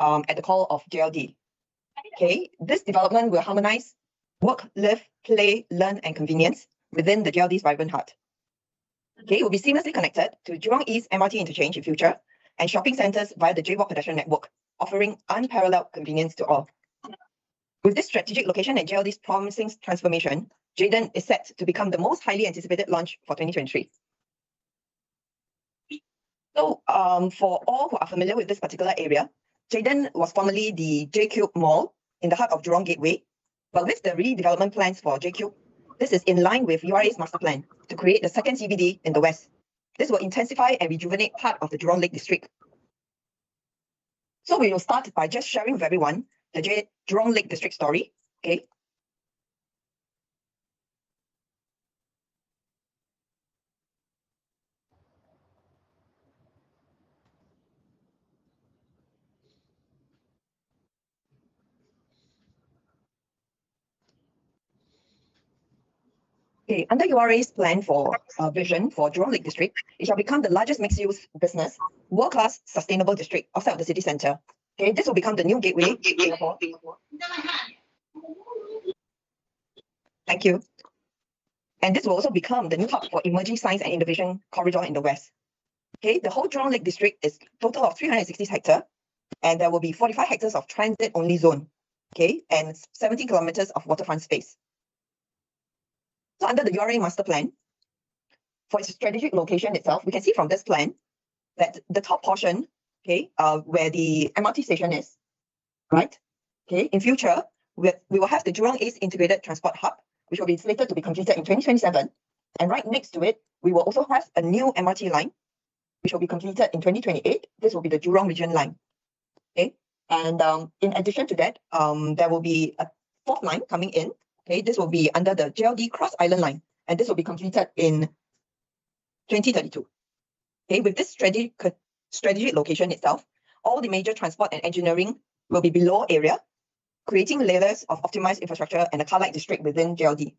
at the call of JLD. Okay, this development will harmonize work, live, play, learn, and convenience within the JLD's vibrant heart. Okay, it will be seamlessly connected to Jurong East MRT interchange in future and shopping centres via the JWalk pedestrian network, offering unparalleled convenience to all. With this strategic location and JLD's promising transformation, JDEN is set to become the most highly anticipated launch for 2023. So for all who are familiar with this particular area, JDEN was formerly the JCube Mall in the heart of Jurong Gateway. But with the redevelopment plans for JCube, this is in line with URA's master plan to create the second CBD in the west. This will intensify and rejuvenate part of the Jurong Lake District. So we will start by just sharing with everyone the Jurong Lake District story. Okay. Okay, under URA's plan for vision for Jurong Lake District, it shall become the largest mixed-use business, world-class sustainable district outside of the city centre. Okay, this will become the new gateway in Singapore. Thank you. And this will also become the new hub for emerging science and innovation corridor in the west. Okay, the whole Jurong Lake District is a total of 360 hectares, and there will be 45 hectares of transit-only zone. Okay, and 17 kilometers of waterfront space. So under the URA master plan, for its strategic location itself, we can see from this plan that the top portion, okay, where the MRT station is, right? Okay, in future, we will have the Jurong East Integrated Transport Hub, which will be slated to be completed in 2027. And right next to it, we will also have a new MRT line, which will be completed in 2028. This will be the Jurong Region line. Okay, and in addition to that, there will be a fourth line coming in. Okay, this will be under the JLD Cross Island line, and this will be completed in 2032. Okay, with this strategic location itself, all the major transport and engineering will be below area, creating layers of optimized infrastructure and a car-like district within JLD.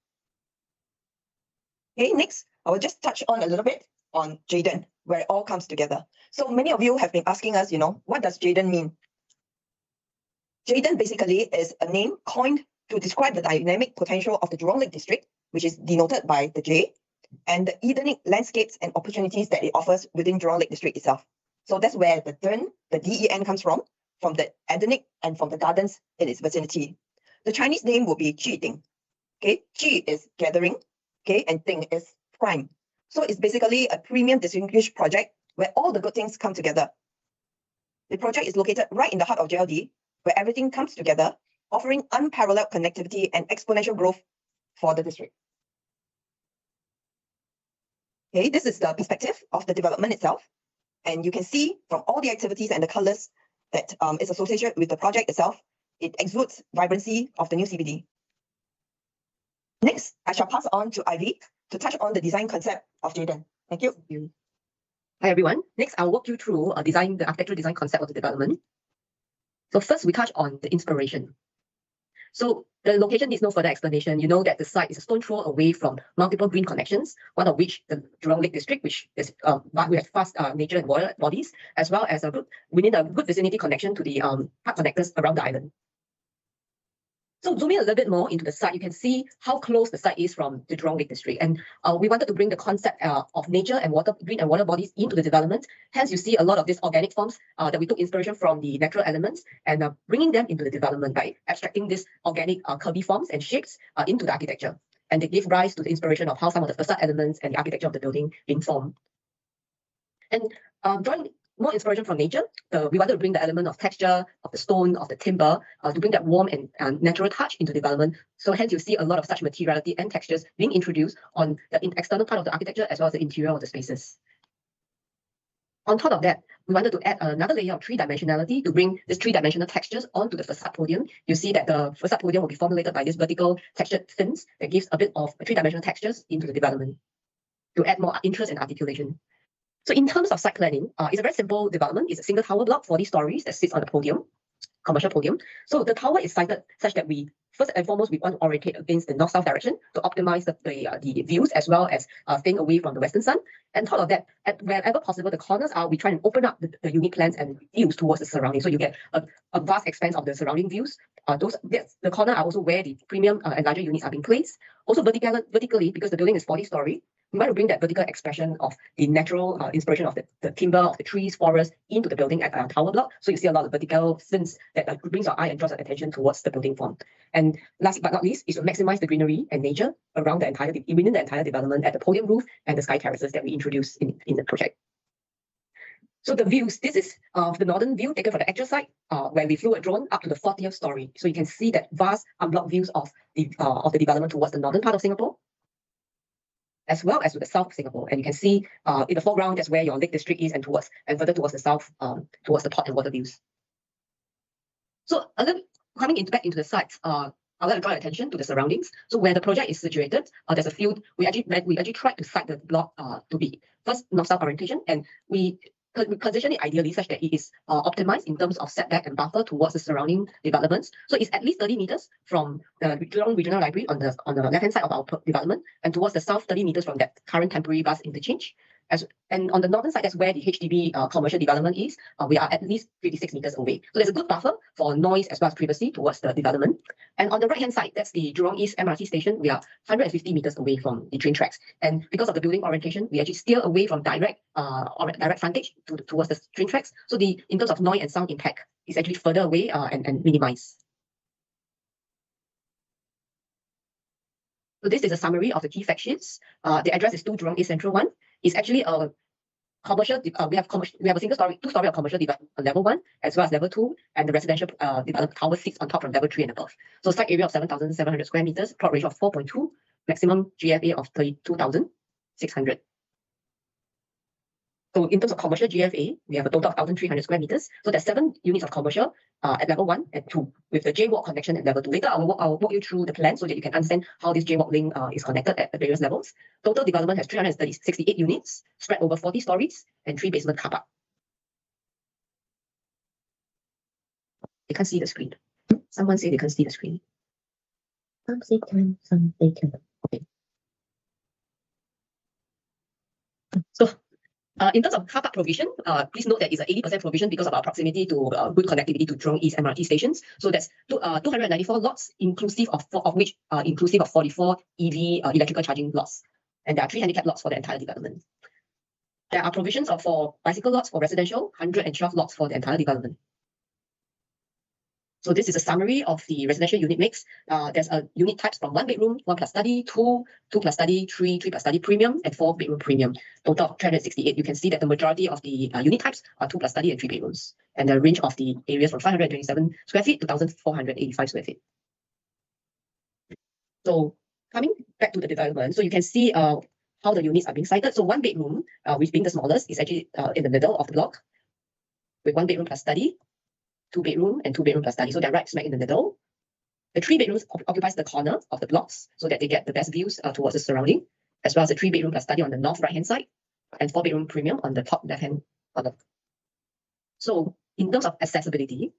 Okay, next, I will just touch on a little bit on JDEN, where it all comes together. So many of you have been asking us, what does JDEN mean? JDEN basically is a name coined to describe the dynamic potential of the Jurong Lake District, which is denoted by the J, and the Edenic landscapes and opportunities that it offers within Jurong Lake District itself. So that's where the DEN, the D-E-N comes from the Edenic and from the gardens in its vicinity. The Chinese name will be JCube. Okay, Ji is gathering, okay, and Ding is prime. So it's basically a premium distinguished project where all the good things come together. The project is located right in the heart of JLD, where everything comes together, offering unparalleled connectivity and exponential growth for the district. Okay, this is the perspective of the development itself. And you can see from all the activities and the colors that is associated with the project itself, it exudes vibrancy of the new CBD. Next, I shall pass on to Ivy to touch on the design concept of JDEN. Thank you. Hi everyone. Next, I'll walk you through the architectural design concept of the development. So first, we touch on the inspiration. So the location needs no further explanation. You know that the site is a stone throw away from multiple green connections, one of which the Jurong Lake District, which is we have fast nature and water bodies, as well as within a good vicinity connection to the park connectors around the island. So zooming a little bit more into the site, you can see how close the site is from the Jurong Lake District. And we wanted to bring the concept of nature and green and water bodies into the development. Hence, you see a lot of these organic forms that we took inspiration from the natural elements and bringing them into the development by abstracting these organic curvy forms and shapes into the architecture. And they give rise to the inspiration of how some of the facade elements and the architecture of the building being formed. And drawing more inspiration from nature, we wanted to bring the element of texture, of the stone, of the timber, to bring that warm and natural touch into development. So hence you see a lot of such materiality and textures being introduced on the external part of the architecture as well as the interior of the spaces. On top of that, we wanted to add another layer of three-dimensionality to bring these three-dimensional textures onto the facade podium. You see that the facade podium will be formulated by these vertical textured fins that gives a bit of three-dimensional textures into the development to add more interest and articulation. So in terms of site planning, it's a very simple development. It's a single tower block, 40 stories that sits on the podium. Commercial Podium. So the tower is sited such that we first and foremost we want to orientate against the north-south direction to optimize the views as well as staying away from the western sun. And on top of that, at wherever possible the corners are, we try and open up the unit plans and views towards the surroundings. So you get a vast expanse of the surrounding views. The corner are also where the premium and larger units are being placed. Also vertically, because the building is 40-story, we want to bring that vertical expression of the natural inspiration of the timber, of the trees, forest into the building at our tower block. So you see a lot of vertical scenes that brings your eye and draws your attention towards the building form. And last but not least is to maximize the greenery and nature around within the entire development at the podium roof and the sky terraces that we introduced in the project. So the views, this is the northern view taken from the actual site, where we flew a drone up to the 40th story. So you can see that vast unblocked views of the development towards the northern part of Singapore, as well as to the south of Singapore. And you can see in the foreground, that's where your Lake District is, and further towards the south, towards the port and water views. So coming back into the site, I'd like to draw your attention to the surroundings. So where the project is situated, there's a field. We actually tried to site the block to be first north-south orientation, and we position it ideally such that it is optimized in terms of setback and buffer towards the surrounding developments. So it's at least 30 meters from the Jurong Regional Library on the left-hand side of our development, and towards the south 30 meters from that current temporary bus interchange. And on the northern side, that's where the HDB commercial development is. We are at least 56 meters away. So there's a good buffer for noise as well as privacy towards the development. And on the right-hand side, that's the Jurong East MRT station. We are 150 meters away from the train tracks. And because of the building orientation, we actually steer away from direct frontage towards the train tracks. So in terms of noise and sound impact, it's actually further away and minimized. So this is a summary of the key fact sheets. The address is 2 Jurong East Central 1. It's actually a commercial. We have a single story, 2-story of commercial development on level 1 as well as level 2, and the residential development tower sits on top from level 3 and above. So site area of 7,700 square meters, plot ratio of 4.2, maximum GFA of 32,600. So in terms of commercial GFA, we have a total of 1,300 square meters. So there's 7 units of commercial at level 1 and 2 with the J-walk connection at level 2. Later, I'll walk you through the plan so that you can understand how this J-walk link is connected at the various levels. Total development has 368 units spread over 40 stories and 3 basement car park. They can't see the screen. Someone say they can't see the screen. Some say can, some say can. Okay. So in terms of car park provision, please note that it's an 80% provision because of our proximity to good connectivity to Jurong East MRT stations. So that's 294 lots, inclusive of 44 EV electrical charging lots. And there are 3 handicap lots for the entire development. There are provisions for bicycle lots for residential, 112 lots for the entire development. So this is a summary of the residential unit mix. There's a unit types from 1 bedroom, 1 plus study, 2 plus study, 3 plus study premium, and 4 bedroom premium. Total of 368. You can see that the majority of the unit types are 2 plus study and 3 bedrooms. And the range of the areas from 527 square feet to 1,485 square feet. So coming back to the development, so you can see how the units are being sited. So 1 bedroom, which being the smallest, is actually in the middle of the block with 1 bedroom plus study, 2 bedroom and 2 bedroom plus study. So they're right smack in the middle. The 3 bedrooms occupies the corner of the blocks so that they get the best views towards the surrounding, as well as the 3 bedroom plus study on the north right-hand side and 4 bedroom premium on the top left-hand corner. So in terms of accessibility,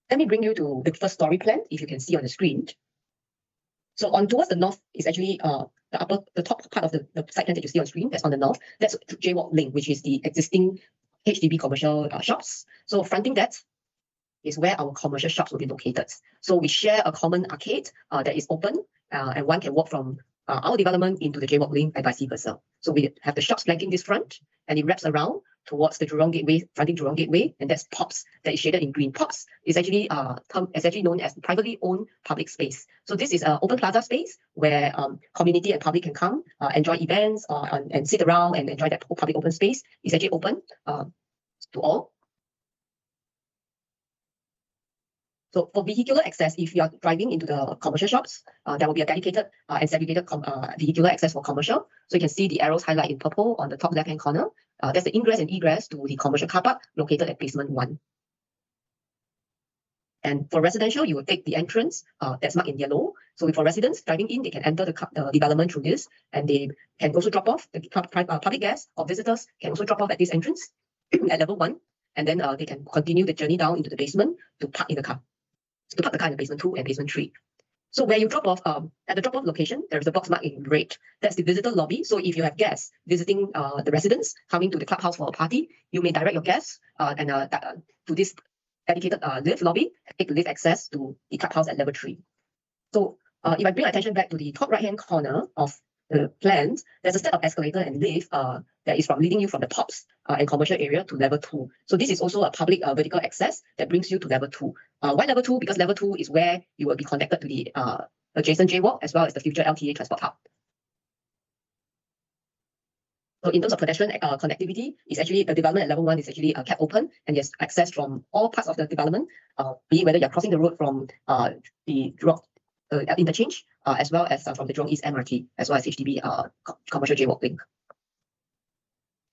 let me bring you to the first story plan, if you can see on the screen. So on towards the north is actually the top part of the site plan that you see on screen. That's on the north. That's J-walk link, which is the existing HDB commercial shops. So fronting that is where our commercial shops will be located. So we share a common arcade that is open and one can walk from our development into the J-walk link and vice versa. So we have the shops flanking this front and it wraps around towards the Jurong Gateway, fronting Jurong Gateway, and that's POPS that is shaded in green. POPS is actually known as privately owned public space. So this is an open plaza space where community and public can come, enjoy events and sit around and enjoy that public open space. It's actually open to all. So for vehicular access, if you are driving into the commercial shops, there will be a dedicated and segregated vehicular access for commercial. So you can see the arrows highlight in purple on the top left-hand corner. That's the ingress and egress to the commercial car park located at basement 1. And for residential, you will take the entrance that's marked in yellow. So for residents driving in, they can enter the development through this, and they can also drop off. The public guests or visitors can also drop off at this entrance at level 1. and then they can continue the journey down into the basement to park the car in the basement 2 and basement 3. So where you drop off, at the drop-off location, there is a box marked in red. That's the visitor lobby. So if you have guests visiting the residence, coming to the clubhouse for a party, you may direct your guests to this dedicated lift lobby and take the lift access to the clubhouse at level 3. So if I bring attention back to the top right-hand corner of the plans, there's a set of escalator and lift that is leading you from the POPs and commercial area to level 2. So this is also a public vertical access that brings you to level 2. Why level 2? Because level 2 is where you will be connected to the adjacent J-Walk as well as the future LTA transport hub. So in terms of pedestrian connectivity, it's actually the development at level 1 is actually kept open and yes, access from all parts of the development, be it whether you're crossing the road from the interchange as well as from the Jurong East MRT as well as HDB commercial J-Walk link.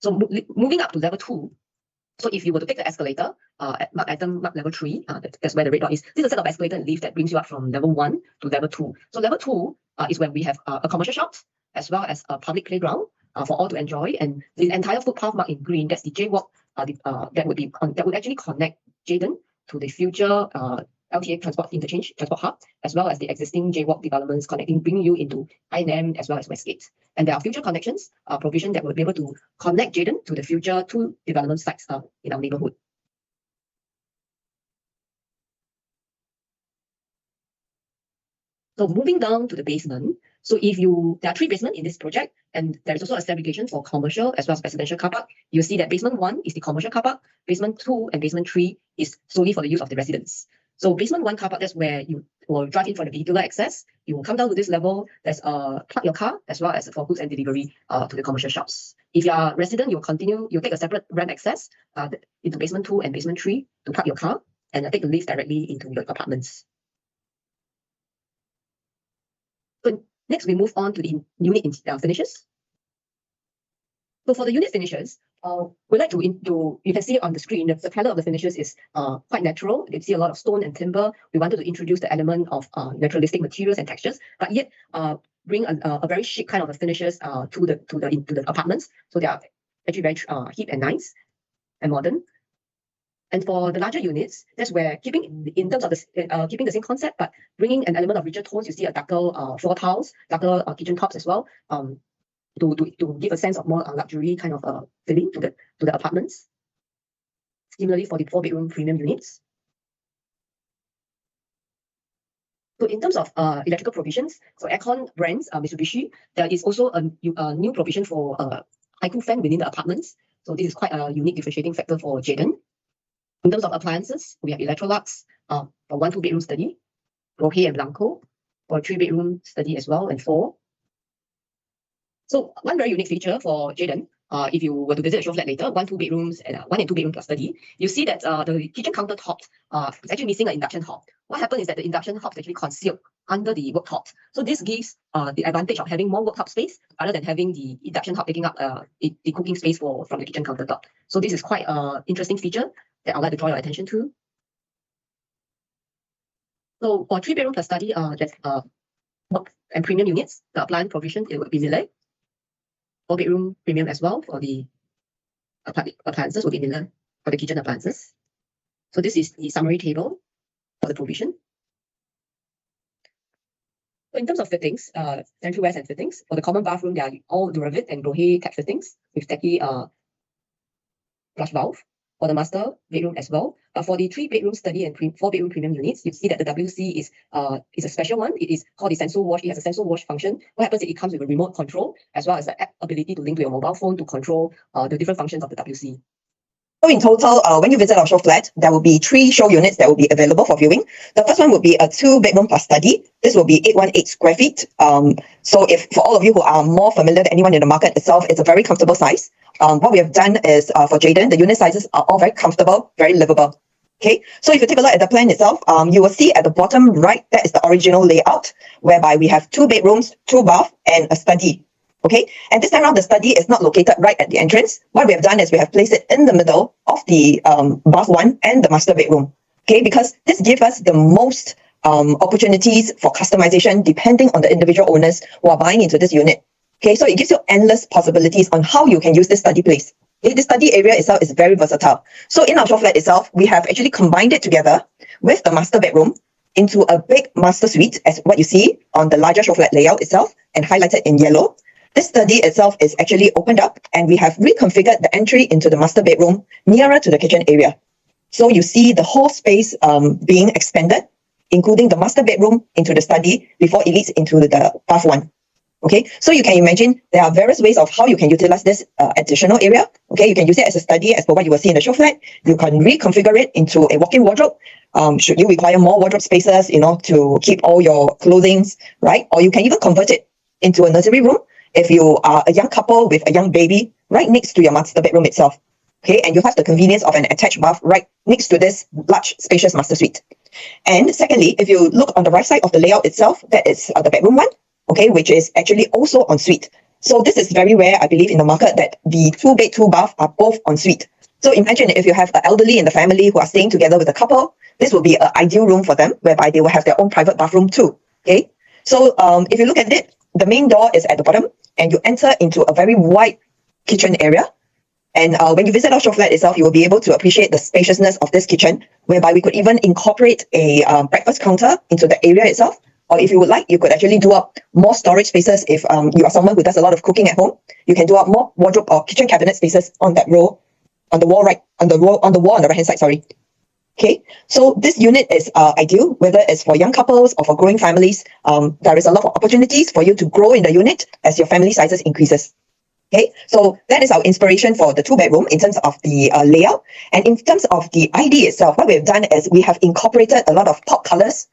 So moving up to level 2, so if you were to take the escalator at mark level 3, that's where the red dot is. This is a set of escalator and lift that brings you up from level 1 to level 2. So level 2 is when we have a commercial shop as well as a public playground for all to enjoy, and the entire footpath marked in green, that's the J-Walk that would actually connect Jayden to the future LTA transport hub, as well as the existing J-Walk developments bringing you into INM as well as Westgate. And there are future connections provision that will be able to connect Jayden to the future 2 development sites in our neighbourhood. So moving down to the basement, so there are 3 basements in this project, and there is also a segregation for commercial as well as residential car park. You see that basement 1 is the commercial car park, basement 2 and basement 3 is solely for the use of the residents. So basement 1 car park, that's where you will drive in for the vehicular access. You will come down to this level, there's park your car as well as for goods and delivery to the commercial shops. If you are a resident, you'll take a separate ramp access into basement 2 and basement 3 to park your car and take the lift directly into your apartments. So next, we move on to the unit finishes. So for the unit finishes, we like to you can see on the screen, the color of the finishes is quite natural. You can see a lot of stone and timber. We wanted to introduce the element of naturalistic materials and textures, but yet bring a very chic kind of a finishes to the apartments. So they are actually very hip and nice and modern. And for the larger units, that's where keeping in terms of keeping the same concept, but bringing an element of richer tones. You see a darker floor tiles, darker kitchen tops as well, to give a sense of more luxury kind of feeling to the apartments. Similarly for the 4-bedroom premium units. So in terms of electrical provisions, so aircon brands, Mitsubishi, there is also a new provision for high-cool fan within the apartments. So this is quite a unique differentiating factor for Jayden. In terms of appliances, we have Electrolux for 1 2-bedroom study, Rohe and Blanco for a 3-bedroom study as well, and 4. So one very unique feature for Jayden, if you were to visit a show flat later, 1 2-bedrooms and 1 and 2-bedroom plus study, you see that the kitchen countertop is actually missing an induction hob. What happened is that the induction hob is actually concealed under the worktop. So this gives the advantage of having more worktop space rather than having the induction hob taking up the cooking space from the kitchen countertop. So this is quite an interesting feature that I'd like to draw your attention to. So for 3-bedroom plus study, that's and premium units, the appliance provision, it would be Miller. 4-bedroom premium as well for the appliances will be Miller for the kitchen appliances. So this is the summary table for the provision. So in terms of fittings, entrywares and fittings, for the common bathroom, they are all Duravit and Rohe tap fittings with tacky flush valve. For the master bedroom as well. But for the 3-bedroom study and 4-bedroom premium units, you see that the WC is a special one. It is called the sensor wash. It has a sensor wash function. What happens is it comes with a remote control as well as the app ability to link to your mobile phone to control the different functions of the WC. So in total, when you visit our show flat, there will be 3 show units that will be available for viewing. The first one will be a 2-bedroom plus study. This will be 818 square feet. So if for all of you who are more familiar than anyone in the market itself, it's a very comfortable size. What we have done is for Jayden, the unit sizes are all very comfortable, very livable. Okay, so if you take a look at the plan itself, you will see at the bottom right, that is the original layout, whereby we have 2 bedrooms, 2 baths, and a study. Okay, and this time around, the study is not located right at the entrance. What we have done is we have placed it in the middle of the bath 1 and the master bedroom. Okay, because this gives us the most opportunities for customization depending on the individual owners who are buying into this unit. Okay, so it gives you endless possibilities on how you can use this study place. Okay, the study area itself is very versatile. So in our show flat itself, we have actually combined it together with the master bedroom into a big master suite, as what you see on the larger show flat layout itself and highlighted in yellow. This study itself is actually opened up, and we have reconfigured the entry into the master bedroom nearer to the kitchen area. So you see the whole space being expanded, including the master bedroom into the study before it leads into the bath one. Okay, so you can imagine there are various ways of how you can utilize this additional area. Okay, you can use it as a study, as per what you will see in the show flat. You can reconfigure it into a walk-in wardrobe. Should you require more wardrobe spaces, to keep all your clothing, right? Or you can even convert it into a nursery room if you are a young couple with a young baby right next to your master bedroom itself. Okay, and you have the convenience of an attached bath right next to this large, spacious master suite. And secondly, if you look on the right side of the layout itself, that is the bedroom one, okay, which is actually also en suite. So this is very rare, I believe, in the market that the 2-bed, 2-bath are both en suite. So imagine if you have an elderly in the family who are staying together with a couple, this will be an ideal room for them, whereby they will have their own private bathroom too. Okay, so if you look at it, the main door is at the bottom, and you enter into a very wide kitchen area. And when you visit our show flat itself, you will be able to appreciate the spaciousness of this kitchen, whereby we could even incorporate a breakfast counter into the area itself. Or if you would like, you could actually do up more storage spaces. If you are someone who does a lot of cooking at home, you can do up more wardrobe or kitchen cabinet spaces on that row, on the wall on the wall on the right hand side. Sorry. Okay, so this unit is ideal, whether it's for young couples or for growing families. There is a lot of opportunities for you to grow in the unit as your family sizes increases. Okay, so that is our inspiration for the 2-bedroom in terms of the layout. And in terms of the ID itself, what we've done is we have incorporated a lot of pop colors,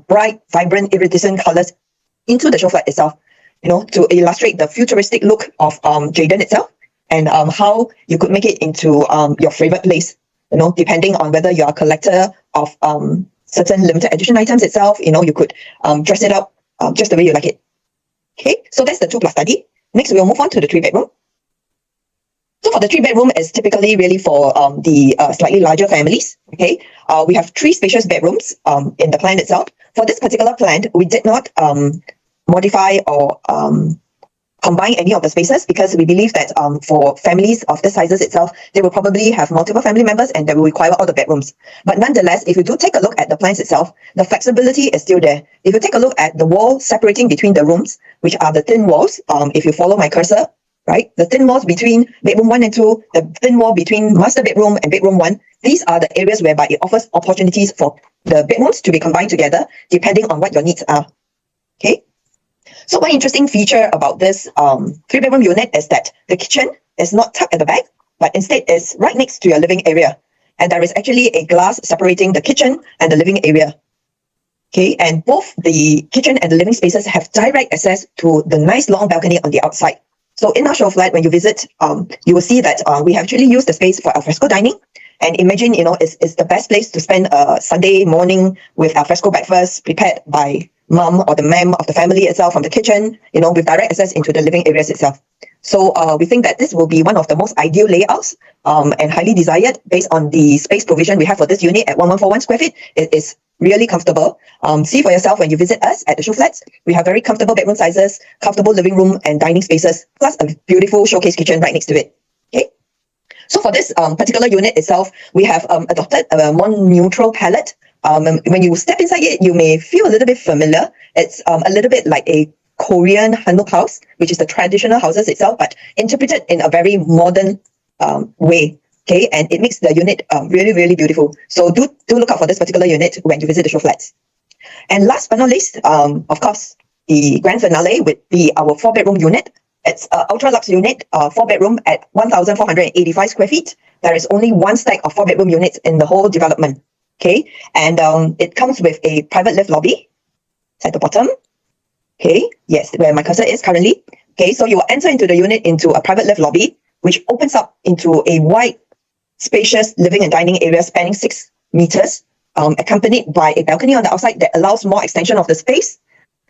bright, vibrant, iridescent colors into the show flat itself, to illustrate the futuristic look of JCube itself, and how you could make it into your favorite place, depending on whether you are a collector of certain limited edition items itself. You could dress it up just the way you like it. Okay, so that's the 2+ study. Next, we'll move on to the 3-bedroom. So for the 3-bedroom, it's typically really for the slightly larger families. Okay, we have 3 spacious bedrooms in the plan itself. For this particular plan, we did not modify or combine any of the spaces, because we believe that for families of the sizes itself, they will probably have multiple family members and they will require all the bedrooms. But nonetheless, if you do take a look at the plans itself, the flexibility is still there. If you take a look at the wall separating between the rooms, which are the thin walls, if you follow my cursor, right, the thin walls between bedroom 1 and 2, the thin wall between master bedroom and bedroom 1, these are the areas whereby it offers opportunities for the bedrooms to be combined together depending on what your needs are. Okay. So one interesting feature about this 3-bedroom unit is that the kitchen is not tucked at the back, but instead is right next to your living area. And there is actually a glass separating the kitchen and the living area. Okay, and both the kitchen and the living spaces have direct access to the nice long balcony on the outside. So in our show flat, when you visit, you will see that we have actually used the space for alfresco dining. And imagine, it's the best place to spend a Sunday morning with alfresco breakfast prepared by mom or the ma'am of the family itself from the kitchen, with direct access into the living areas itself. So we think that this will be one of the most ideal layouts and highly desired based on the space provision we have for this unit at 1141 square feet. It is really comfortable. See for yourself when you visit us at the show flats. We have very comfortable bedroom sizes, comfortable living room and dining spaces, plus a beautiful showcase kitchen right next to it. Okay. So for this particular unit itself, we have adopted a more neutral palette. When you step inside it, you may feel a little bit familiar. It's a little bit like a Korean hanok house, which is the traditional houses itself, but interpreted in a very modern way. Okay, and it makes the unit really, really beautiful. So do look out for this particular unit when you visit the show flats. And last but not least, of course, the grand finale would be our 4-bedroom unit. It's an ultra luxe unit, 4-bedroom at 1,485 square feet. There is only one stack of 4-bedroom units in the whole development. Okay, and it comes with a private lift lobby at the bottom. Okay, yes, where my cursor is currently. Okay, so you will enter into the unit into a private lift lobby, which opens up into a wide, spacious living and dining area spanning 6 meters, accompanied by a balcony on the outside that allows more extension of the space.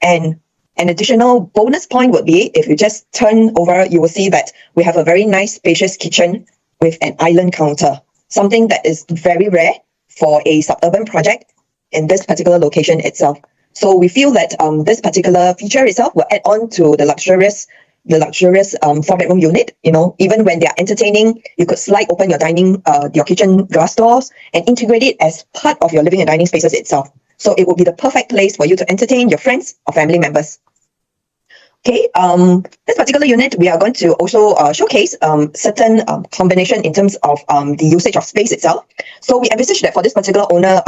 And an additional bonus point would be, if you just turn over, you will see that we have a very nice spacious kitchen with an island counter, something that is very rare for a suburban project in this particular location itself. So we feel that this particular feature itself will add on to the luxurious the luxurious 4-bedroom unit. Even when they are entertaining, you could slide open your kitchen glass doors and integrate it as part of your living and dining spaces itself. So it would be the perfect place for you to entertain your friends or family members. Okay, this particular unit, we are going to also showcase certain combination in terms of the usage of space itself. So we envisage that for this particular owner,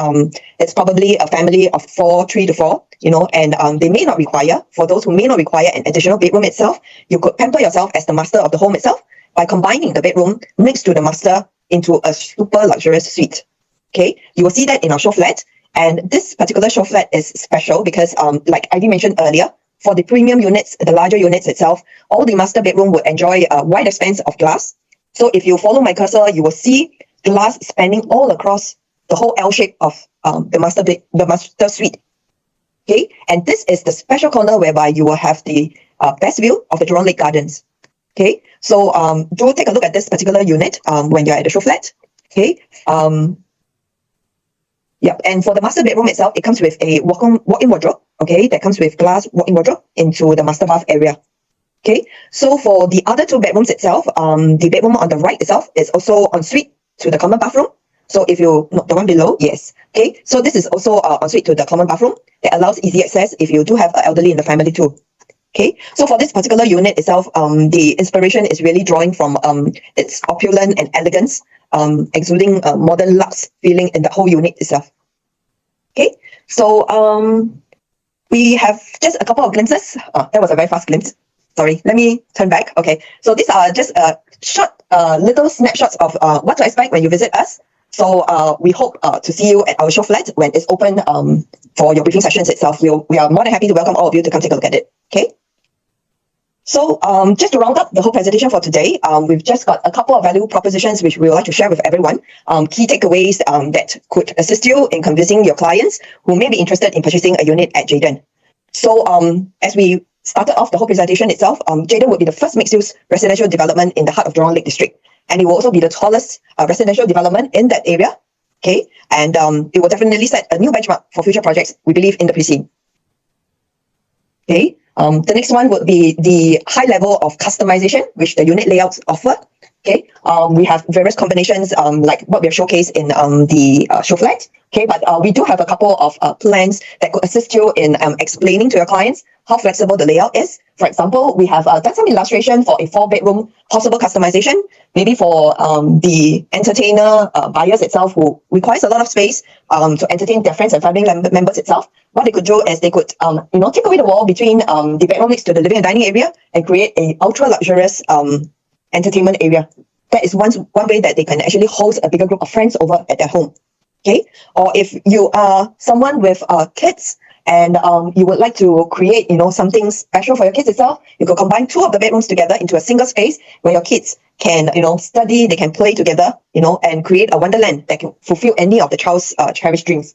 it's probably a family of 3 to 4, and they may not require, for those who may not require an additional bedroom itself, you could pamper yourself as the master of the home itself by combining the bedroom next to the master into a super luxurious suite. Okay, you will see that in our show flat. And this particular show flat is special because, like Ivy mentioned earlier, for the premium units, the larger units itself, all the master bedroom would enjoy a wide expanse of glass. So if you follow my cursor, you will see glass spanning all across the whole L shape of the master suite. Okay, and this is the special corner whereby you will have the best view of the Jurong Lake Gardens. Okay, so do take a look at this particular unit when you're at the show flat. Okay, yeah, and for the master bedroom itself, it comes with a walk-in wardrobe. Okay, that comes with glass walk-in wardrobe into the master bath area. Okay, so for the other 2 bedrooms itself, the bedroom on the right itself is also ensuite to the common bathroom. So if you, no, the one below, yes. Okay, so this is also ensuite to the common bathroom that allows easy access if you do have an elderly in the family too. Okay, so for this particular unit itself, the inspiration is really drawing from its opulence and elegance, exuding modern luxe feeling in the whole unit itself. Okay, so we have just a couple of glimpses. That was a very fast glimpse. Sorry, let me turn back. Okay, so these are just short little snapshots of what to expect when you visit us. So we hope to see you at our show flat when it's open for your briefing sessions itself. We are more than happy to welcome all of you to come take a look at it. Okay. So just to round up the whole presentation for today, we've just got a couple of value propositions which we would like to share with everyone. Key takeaways that could assist you in convincing your clients who may be interested in purchasing a unit at Jayden. So as we started off the whole presentation itself, Jayden would be the first mixed-use residential development in the heart of Jurong Lake District. And it will also be the tallest residential development in that area. Okay, and it will definitely set a new benchmark for future projects, we believe, in the precinct. Okay. The next one would be the high level of customization which the unit layouts offer. Okay, we have various combinations like what we have showcased in the show flat. Okay, but we do have a couple of plans that could assist you in explaining to your clients how flexible the layout is. For example, we have done some illustration for a 4-bedroom possible customization, maybe for the entertainer buyers itself who requires a lot of space to entertain their friends and family members itself. What they could do is they could, take away the wall between the bedroom next to the living and dining area and create a ultra luxurious entertainment area. That is one way that they can actually host a bigger group of friends over at their home. Okay, or if you are someone with kids and you would like to create, something special for your kids itself, you could combine 2 of the bedrooms together into a single space where your kids can, study, they can play together, and create a wonderland that can fulfill any of the child's cherished dreams.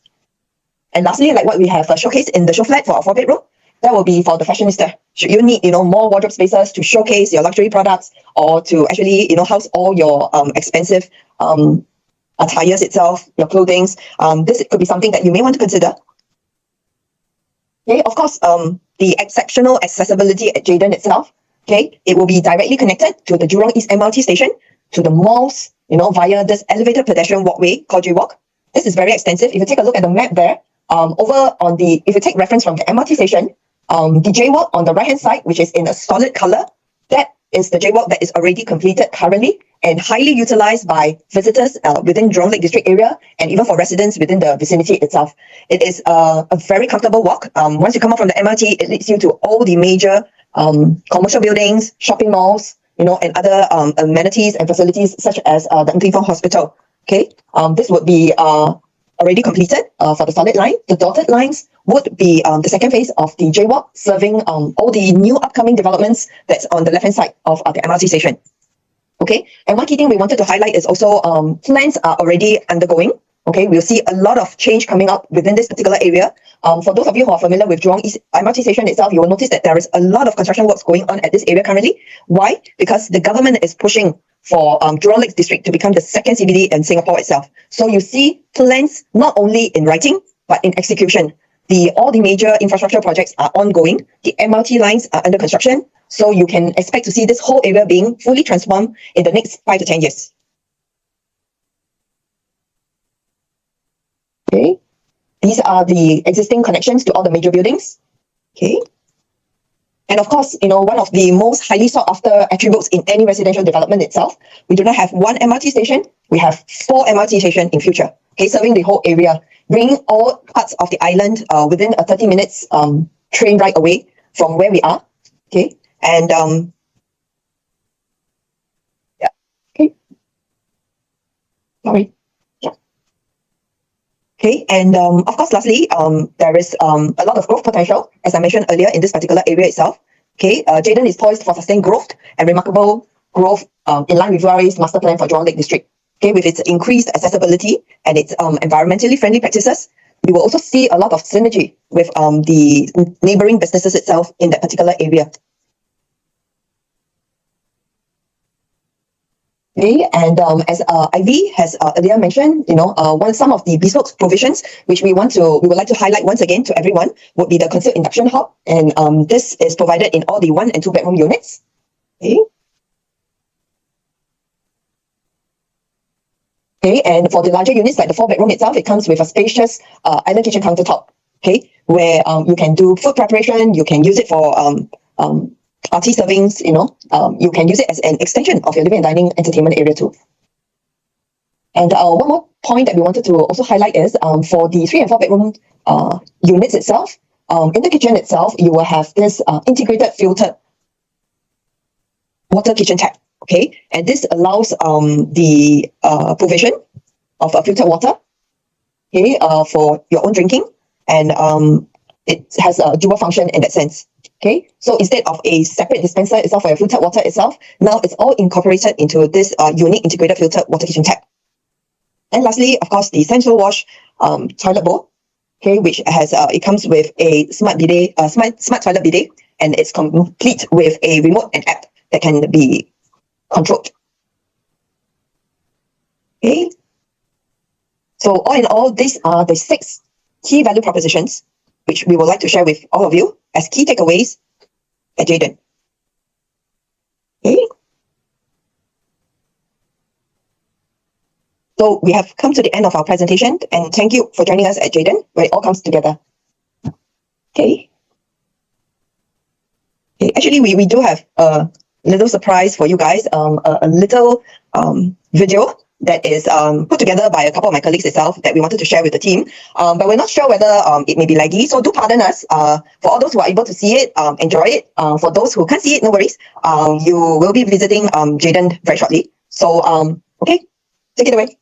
And lastly, like what we have showcased in the show flat for our 4-bedroom, that will be for the fashionista. Should you need, more wardrobe spaces to showcase your luxury products or to actually, house all your expensive attires itself, your clothing, this could be something that you may want to consider. Okay, of course, the exceptional accessibility at Jayden itself. Okay, it will be directly connected to the Jurong East MRT station, to the malls, via this elevated pedestrian walkway called J-Walk. This is very extensive. If you take a look at the map there, if you take reference from the MRT station, the J-Walk on the right-hand side, which is in a solid color, that is the J-Walk that is already completed currently and highly utilized by visitors within Jurong Lake District area and even for residents within the vicinity itself. It is a very comfortable walk. Once you come up from the MRT, it leads you to all the major commercial buildings, shopping malls, and other amenities and facilities such as the Ng Hospital. Okay, this would be already completed for the solid line. The dotted lines would be the second phase of the J-Walk, serving all the new upcoming developments that's on the left-hand side of the MRT station. Okay, and one key thing we wanted to highlight is also plans are already undergoing. Okay, we'll see a lot of change coming up within this particular area. For those of you who are familiar with Jurong East MRT station itself, you will notice that there is a lot of construction works going on at this area currently. Why? Because the government is pushing for Jurong Lake District to become the second CBD in Singapore itself. So you see plans not only in writing, but in execution. all the major infrastructure projects are ongoing. The MRT lines are under construction. So you can expect to see this whole area being fully transformed in the next 5 to 10 years. Okay. These are the existing connections to all the major buildings. Okay. And of course, one of the most highly sought after attributes in any residential development itself, we do not have one MRT station, we have 4 MRT stations in future, okay, serving the whole area, bringing all parts of the island within a 30 minutes train ride away from where we are, okay, and yeah, okay, sorry. Okay, and of course, lastly, there is a lot of growth potential, as I mentioned earlier, in this particular area itself. Okay, Jayden is poised for sustained growth and remarkable growth in line with URA's master plan for Jurong Lake District. Okay, with its increased accessibility and its environmentally friendly practices, we will also see a lot of synergy with the neighboring businesses itself in that particular area. Okay, and as Ivy has earlier mentioned, some of the bespoke provisions which we would like to highlight once again to everyone would be the concealed induction hob, and this is provided in all the 1 and 2 bedroom units. Okay. Okay, and for the larger units like the 4 bedroom itself, it comes with a spacious island kitchen countertop. Okay, where you can do food preparation, you can use it for party servings, you can use it as an extension of your living and dining entertainment area too. And one more point that we wanted to also highlight is for the 3 and 4 bedroom units itself, in the kitchen itself, you will have this integrated filtered water kitchen tap. Okay, and this allows the provision of filtered water, okay, for your own drinking, and it has a dual function in that sense. Okay, so instead of a separate dispenser itself for your filtered water itself, now it's all incorporated into this unique integrated filtered water kitchen tap. And lastly, of course, the central wash toilet bowl, okay, which has it comes with a smart bidet, smart toilet bidet, and it's complete with a remote and app that can be controlled. Okay, so all in all, these are the 6 key value propositions which we would like to share with all of you as key takeaways at Jayden. Okay. So we have come to the end of our presentation, and thank you for joining us at Jayden, where it all comes together. Okay. Okay. Actually, we do have a little surprise for you guys, a little video that is put together by a couple of my colleagues itself that we wanted to share with the team. But we're not sure whether it may be laggy, so do pardon us. For all those who are able to see it, enjoy it. For those who can't see it, no worries. You will be visiting Jayden very shortly. So, okay, take it away.